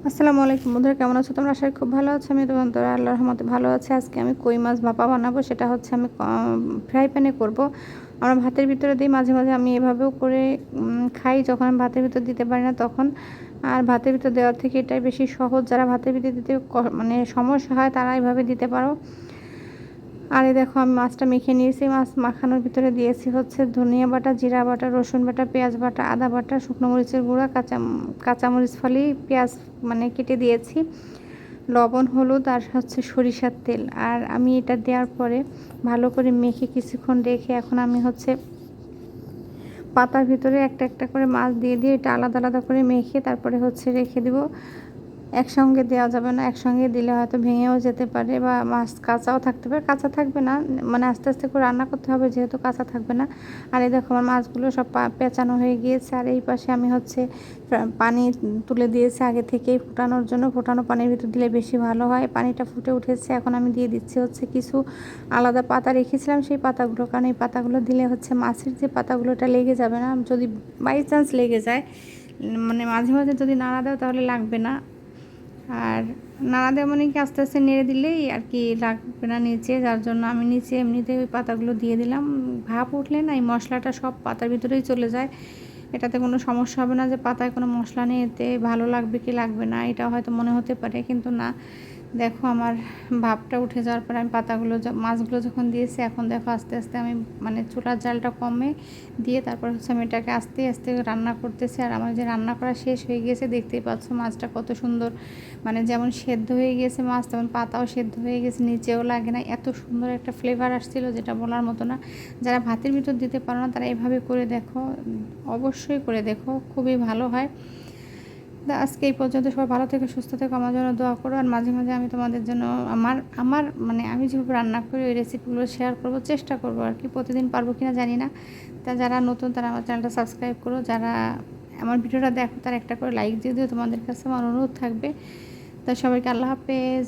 আসসালামু আলাইকুম বন্ধুরা, কেমন আছো তোমরা? আশা করি খুব ভালো আছো। আমি তো বন্ধুরা আল্লাহর রহমতে ভালো আছি। আজকে আমি কই মাছ ভাপা বানাবো, সেটা হচ্ছে আমি ফ্রাই প্যানে করব। আমরা ভাতের ভিতরে দিই, মাঝে মাঝে আমি এভাবেও করে খাই যখন আমি ভাতের ভিতর দিতে পারি না তখন। আর ভাতের ভিতর দেওয়ার থেকে এটাই বেশি সহজ। যারা ভাতের ভিতরে দিতে মানে সমস্যা হয় তারা এভাবে দিতে পারো। আর এই দেখো আমি মাছটা মেখে নিয়েছি। মাছ মাখানোর ভিতরে দিয়েছি হচ্ছে ধনিয়া বাটা, জিরা বাটা, রসুন বাটা, পেঁয়াজ বাটা, আদা বাটা, শুকনো মরিচের গুঁড়া, কাঁচামরিচ ফালি, পেঁয়াজ মানে কেটে দিয়েছি, লবণ, হলুদ আর হচ্ছে সরিষার তেল। আর আমি এটা দেওয়ার পরে ভালো করে মেখে কিছুক্ষণ রেখে এখন আমি হচ্ছে পাতার ভিতরে একটা একটা করে মাছ দিয়ে দিয়ে এটা আলাদা আলাদা করে মেখে তারপরে হচ্ছে রেখে দিব। একসঙ্গে দেওয়া যাবে না, একসঙ্গে দিলে হয়তো ভেঙেও যেতে পারে বা মাছ কাঁচাও থাকতে পারে। কাঁচা থাকবে না, মানে আস্তে আস্তে করে রান্না করতে হবে যেহেতু কাঁচা থাকবে না। আর এই দেখো আমার মাছগুলো সব পেঁচানো হয়ে গিয়েছে। আর এই পাশে আমি হচ্ছে পানি তুলে দিয়েছি আগে থেকেই ফোটানোর জন্য। ফোটানো পানির ভিতর দিলে বেশি ভালো হয়। পানিটা ফুটে উঠেছে, এখন আমি দিয়ে দিচ্ছি হচ্ছে কিছু আলাদা পাতা রেখেছিলাম সেই পাতাগুলো, কারণ এই পাতাগুলো দিলে হচ্ছে মাছের যে পাতাগুলোটা লেগে যাবে না। যদি বাই চান্স লেগে যায়, মানে মাঝে মাঝে যদি নাড়া দাও তাহলে লাগবে না। আর নাড়া দেওয়া মানে কি আস্তে আস্তে নেড়ে দিলেই আর কি লাগবে না নিচে, যার জন্য আমি নিচে এমনিতে ওই পাতাগুলো দিয়ে দিলাম। ভাপ উঠলে না এই মশলাটা সব পাতার ভিতরেই চলে যায়। এটাতে কোনো সমস্যা হবে না যে পাতায় কোনো মশলা নেই, এতে ভালো লাগবে কি লাগবে না এটা হয়তো মনে হতে পারে, কিন্তু না। দেখো আমার ভাপটা উঠে যাওয়ার পর আমি পাতাগুলো মাছগুলো যখন দিয়েছি, এখন দেখো আস্তে আস্তে আমি মানে চুলার জালটা কমে দিয়ে তারপর হচ্ছে আমি এটাকে আস্তে আস্তে রান্না করতেছি। আর আমার যে রান্না করা শেষ হয়ে গিয়েছে, দেখতেই পাচ্ছ মাছটা কত সুন্দর, মানে যেমন সেদ্ধ হয়ে গিয়েছে মাছ, তেমন পাতাও সেদ্ধ হয়ে গেছে, নিচেও লাগে না। এত সুন্দর একটা ফ্লেভার আসছিল যেটা বলার মতো না। যারা ভাতের ভিতর দিতে পারো না তারা এভাবে করে দেখো, অবশ্যই করে দেখো, খুবই ভালো হয়। আজকে এই পর্যন্ত। সবাই ভালো থেকে সুস্থ থেকো, আমার জন্য দোয়া করো। আর মাঝে মাঝে আমি তোমাদের জন্য আমার আমার মানে আমি যেভাবে রান্না করি ওই রেসিপিগুলো শেয়ার করব, চেষ্টা করব আর কি। প্রতিদিন পারবো কিনা জানি না। তা যারা নতুন তারা আমার চ্যানেলটা সাবস্ক্রাইব করো, যারা আমার ভিডিওটা দেখো তারা একটা করে লাইক দিয়ে দিও। তোমাদের কাছে আমার অনুরোধ থাকবে। তা সবাইকে আল্লাহ হাফেজ।